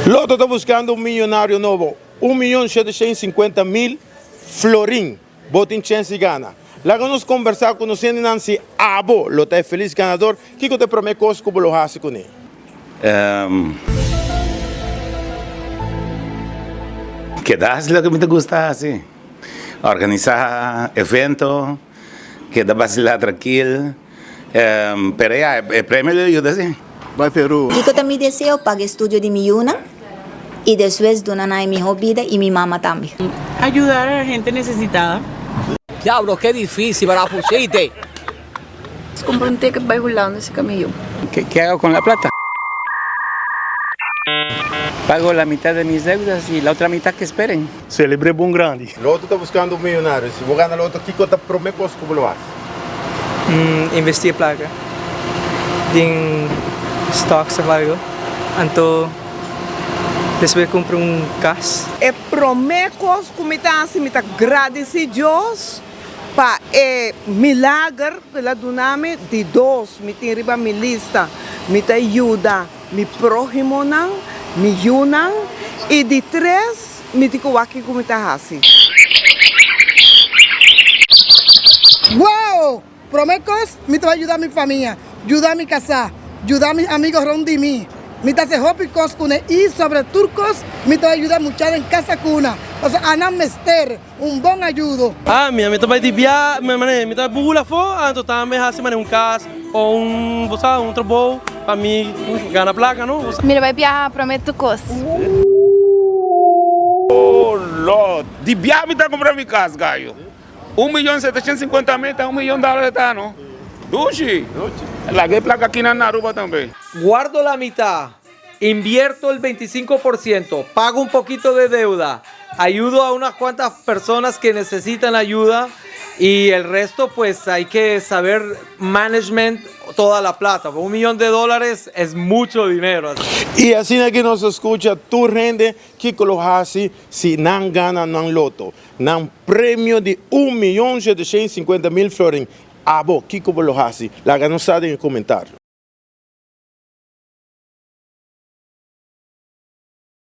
Loto está buscando un millonario nuevo, 1.750.000 florín, botín chance y gana. La que nos conversar con nosotros Nancy Abo, lo está feliz ganador, ¿qué te promete cosas como lo hace con él? Que das lo que me te gusta así. Organizar eventos, que da vacilar tranquilo. Pero ya, el premio le ayuda así. Vai Peru. Yo también deseo para el estudio de mi yuna y después donar a mi vida y mi mamá también. Ayudar a la gente necesitada. Diablo, qué difícil, me la pusiste. Compré un ticket para ir julando ese camellón. ¿Qué hago con la plata? Pago la mitad de mis deudas y la otra mitad que esperen. Celebre bom grande. Loto está buscando un millonario, si vos ganas Loto, ¿qué te promete cosas como lo hace? Investir placa em stocks ou algo, então depois compro carro. Promecos como está assim, me agradecer a Deus para milagre pela duname de dois, me tem riba mi lista, me ajuda mi próximo não, mi yunang e de três me digo aqui como está assim. ¡Wow! Promecos, me va a ayudar a mi familia, ayudar a mi casa, ayudar a mis amigos rond de mí. Me hace hopi coscune y sobre turcos, me va a ayudar mucho en casa cuna. O sea, anam mester, un buen ayudo. Minha meta vai desviar, minha meta bula fora, então também hace carro ou um trabalho para mim ganhar placa, não? Mira, vai viajar, prometo coisas. Oh, Lord. De viaje está comprando mi casa, gallo. 1.750.000 está $1 millón está, ¿no? Duchi. La que placa aquí en Aruba también. Guardo la mitad, invierto el 25%, pago un poquito de deuda, ayudo a unas cuantas personas que necesitan ayuda y el resto pues hay que saber management toda la plata. $1 millón es mucho dinero. Y así es que nos escucha, tú rende que lo hace si no gana no Loto. No premio de 1.750.000 florín. Abo, ¿qué lo hace? La ganó en el comentario.